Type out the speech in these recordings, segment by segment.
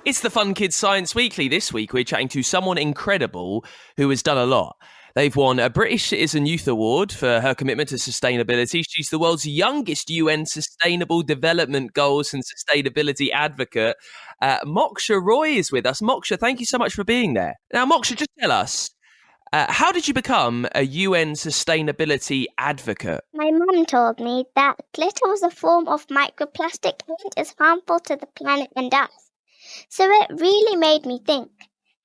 It's the Fun Kids Science Weekly. This week, we're chatting to someone incredible who has done a lot. They've won a British Citizen Youth Award for her commitment to sustainability. She's the world's youngest UN Sustainable Development Goals and Sustainability advocate. Moksha Roy is with us. Moksha, thank you so much for being there. Now, Moksha, just tell us, how did you become a UN sustainability advocate? My mum told me that glitter was a form of microplastic and is harmful to the planet and us. So it really made me think,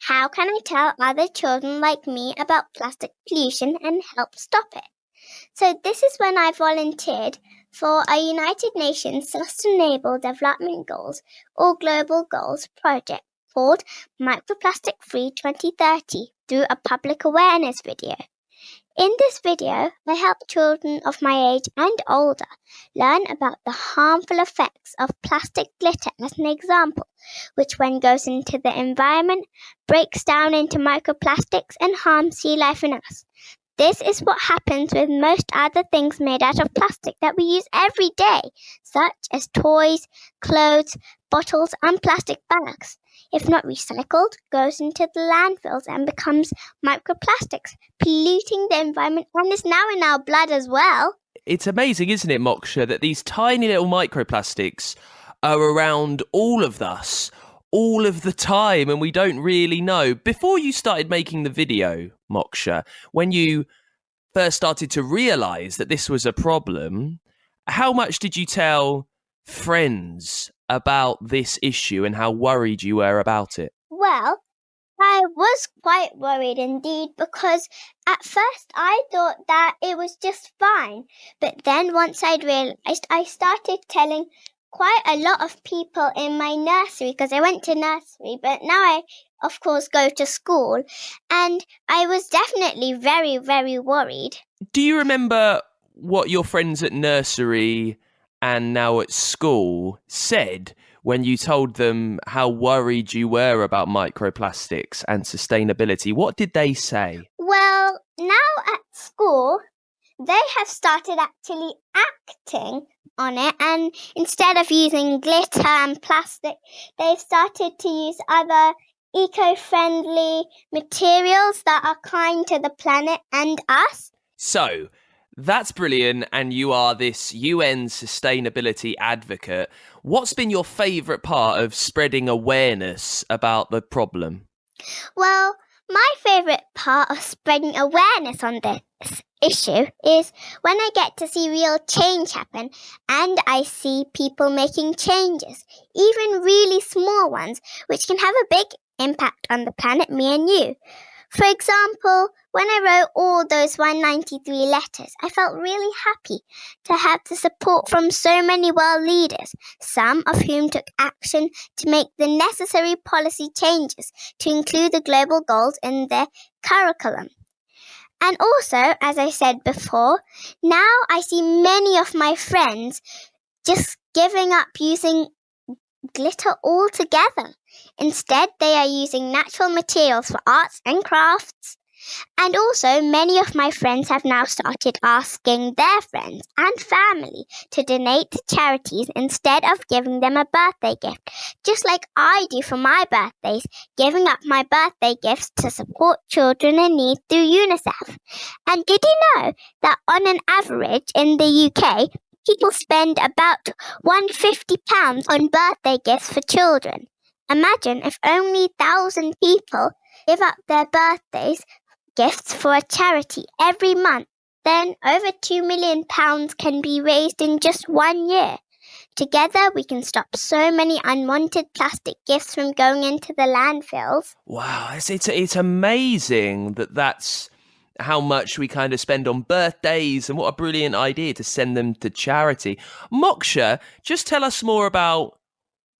how can I tell other children like me about plastic pollution and help stop it? So this is when I volunteered for a United Nations Sustainable Development Goals or Global Goals project called Microplastic Free 2030 through a public awareness video. In this video, I help children of my age and older learn about the harmful effects of plastic glitter as an example, which when goes into the environment, breaks down into microplastics and harms sea life and us. This is what happens with most other things made out of plastic that we use every day, such as toys, clothes, bottles, and plastic bags. If not recycled, goes into the landfills and becomes microplastics, polluting the environment and is now in our blood as well. It's amazing, isn't it, Moksha, that these tiny little microplastics are around all of us all of the time and we don't really know. Before you started making the video, Moksha, when you first started to realise that this was a problem, how much did you tell friends about this issue and how worried you were about it? Well, I was quite worried indeed because at first I thought that it was just fine. But then once I'd realised, I started telling quite a lot of people in my nursery because I went to nursery, but now I, of course, go to school. And I was definitely very, very worried. Do you remember what your friends at nursery and now at school said when you told them how worried you were about microplastics and sustainability? What did they say? Well, now at school, they have started actually acting on it, and instead of using glitter and plastic, they've started to use other eco-friendly materials that are kind to the planet and us. So, that's brilliant, and you are this UN sustainability advocate. What's been your favourite part of spreading awareness about the problem? Well, my favourite part of spreading awareness on this issue is when I get to see real change happen and I see people making changes, even really small ones, which can have a big impact on the planet, me and you. For example, when I wrote all those 193 letters, I felt really happy to have the support from so many world leaders, some of whom took action to make the necessary policy changes to include the global goals in their curriculum. And also, as I said before, now I see many of my friends just giving up using glitter altogether. Instead, they are using natural materials for arts and crafts. And also, many of my friends have now started asking their friends and family to donate to charities instead of giving them a birthday gift, just like I do for my birthdays, giving up my birthday gifts to support children in need through UNICEF. And did you know that on an average in the UK, people spend about £150 on birthday gifts for children? Imagine if only 1,000 people give up their birthdays gifts for a charity every month, then over £2 million can be raised in just 1 year. Together, we can stop so many unwanted plastic gifts from going into the landfills. Wow, it's amazing that that's how much we kind of spend on birthdays, and what a brilliant idea to send them to charity. Moksha, just tell us more about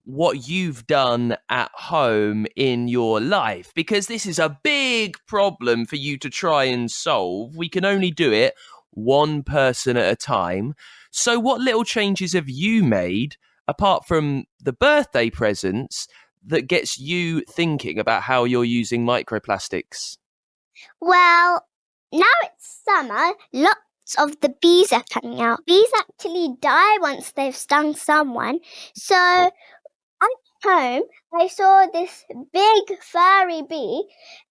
what you've done at home in your life, because this is a big problem for you to try and solve. We can only do it one person at a time. So what little changes have you made, apart from the birthday presents, that gets you thinking about how you're using microplastics? Well, now it's summer, lots of the bees are coming out. Bees actually die once they've stung someone, so I home, I saw this big furry bee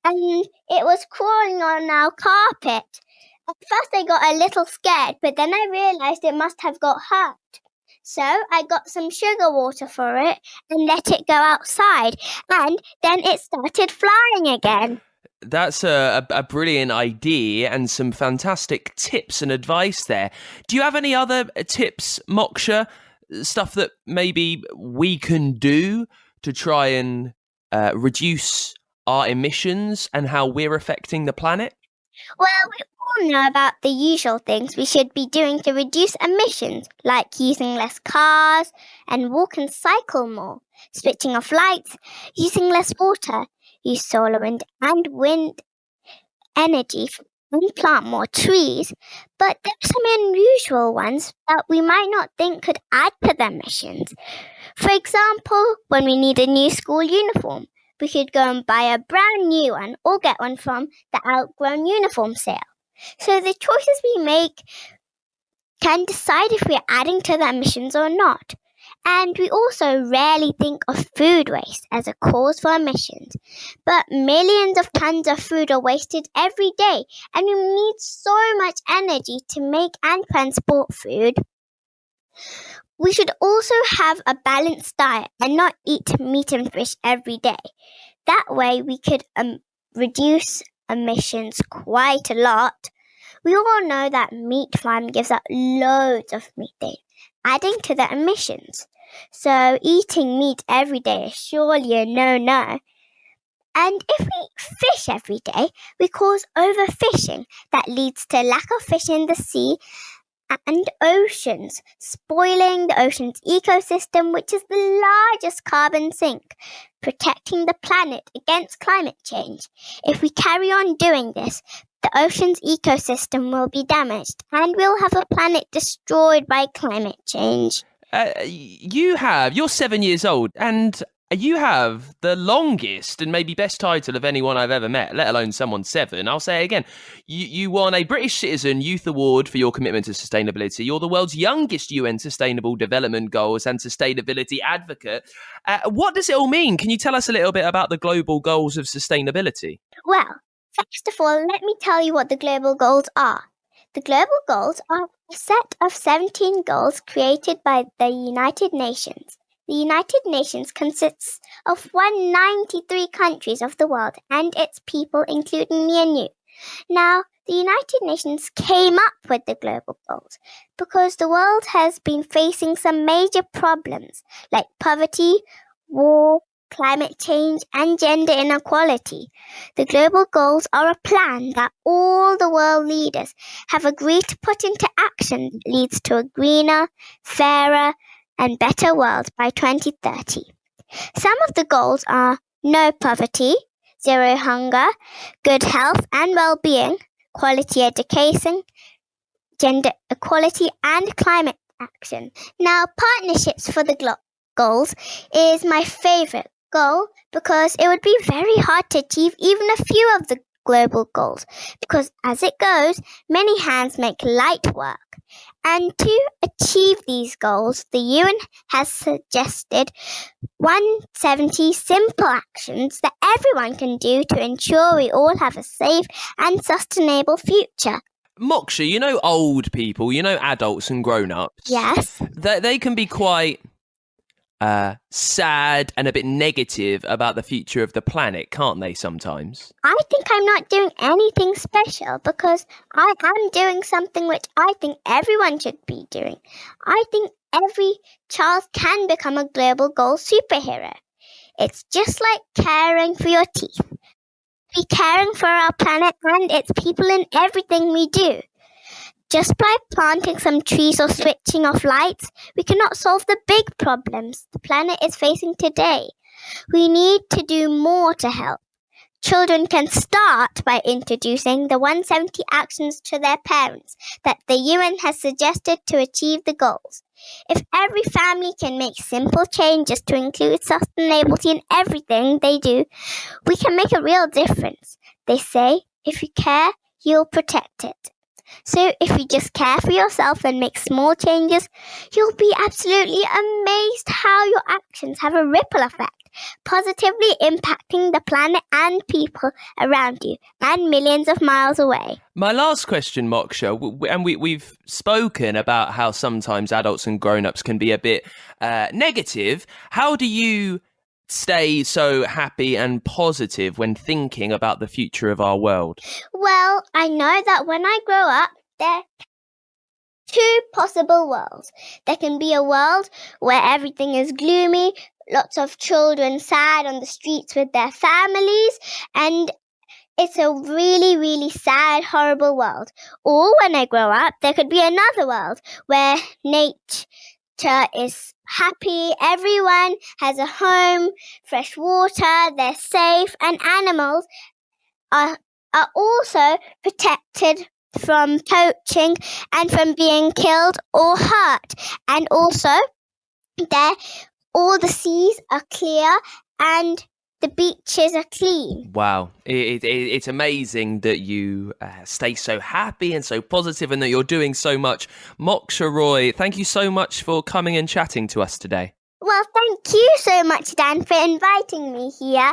and it was crawling on our carpet. At first I got a little scared, but then I realized it must have got hurt. So I got some sugar water for it and let it go outside, and then it started flying again. That's a brilliant idea and some fantastic tips and advice there. Do you have any other tips, Moksha? Stuff that maybe we can do to try and reduce our emissions and how we're affecting the planet? Well, we all know about the usual things we should be doing to reduce emissions, like using less cars and walk and cycle more, switching off lights, using less water, use solar and wind energy and plant more trees. But there are some unusual ones that we might not think could add to the emissions. For example, when we need a new school uniform, we could go and buy a brand new one or get one from the outgrown uniform sale. So the choices we make can decide if we're adding to the emissions or not. And we also rarely think of food waste as a cause for emissions. But millions of tons of food are wasted every day, and we need so much energy to make and transport food. We should also have a balanced diet and not eat meat and fish every day. That way we could reduce emissions quite a lot. We all know that meat farm gives out loads of methane, adding to the emissions. So eating meat every day is surely a no-no. And if we eat fish every day, we cause overfishing that leads to lack of fish in the sea and oceans, spoiling the ocean's ecosystem, which is the largest carbon sink, protecting the planet against climate change. If we carry on doing this, the ocean's ecosystem will be damaged and we'll have a planet destroyed by climate change. You're 7 years old and you have the longest and maybe best title of anyone I've ever met, let alone someone 7. I'll say it again. You won a British Citizen Youth Award for your commitment to sustainability. You're the world's youngest UN Sustainable Development Goals and sustainability advocate. What does it all mean? Can you tell us a little bit about the global goals of sustainability? Well, first of all, let me tell you what the global goals are. The global goals are a set of 17 goals created by the United Nations. The United Nations consists of 193 countries of the world and its people, including me and you. Now, the United Nations came up with the global goals because the world has been facing some major problems like poverty, war, climate change, and gender inequality. The global goals are a plan that all the world leaders have agreed to put into action that leads to a greener, fairer, and better world by 2030. Some of the goals are no poverty, zero hunger, good health and well-being, quality education, gender equality, and climate action. Now, partnerships for the goals is my favorite goal because it would be very hard to achieve even a few of the global goals because as it goes, many hands make light work. And to achieve these goals, the UN has suggested 170 simple actions that everyone can do to ensure we all have a safe and sustainable future. Moksha, you know old people, you know adults and grown-ups. Yes. They can be quite sad and a bit negative about the future of the planet, can't they sometimes? I think I'm not doing anything special because I am doing something which I think everyone should be doing. I think every child can become a global goal superhero. It's just like caring for your teeth. Be caring for our planet and its people in everything we do. Just by planting some trees or switching off lights, we cannot solve the big problems the planet is facing today. We need to do more to help. Children can start by introducing the 170 actions to their parents that the UN has suggested to achieve the goals. If every family can make simple changes to include sustainability in everything they do, we can make a real difference. They say, if you care, you'll protect it. So if you just care for yourself and make small changes, you'll be absolutely amazed how your actions have a ripple effect, positively impacting the planet and people around you and millions of miles away. My last question, Moksha, and we've spoken about how sometimes adults and grown-ups can be a bit negative. How do you stay so happy and positive when thinking about the future of our world? Well, I know that when I grow up, there are two possible worlds. There can be a world where everything is gloomy, lots of children sad on the streets with their families, and it's a really, really sad, horrible world. Or when I grow up, there could be another world where nature is happy, everyone has a home, fresh water, they're safe, and animals are also protected from poaching and from being killed or hurt. And also, there all the seas are clear and the beaches are clean. Wow, it's amazing that you stay so happy and so positive and that you're doing so much. Moksha Roy, thank you so much for coming and chatting to us today. Well, thank you so much, Dan, for inviting me here.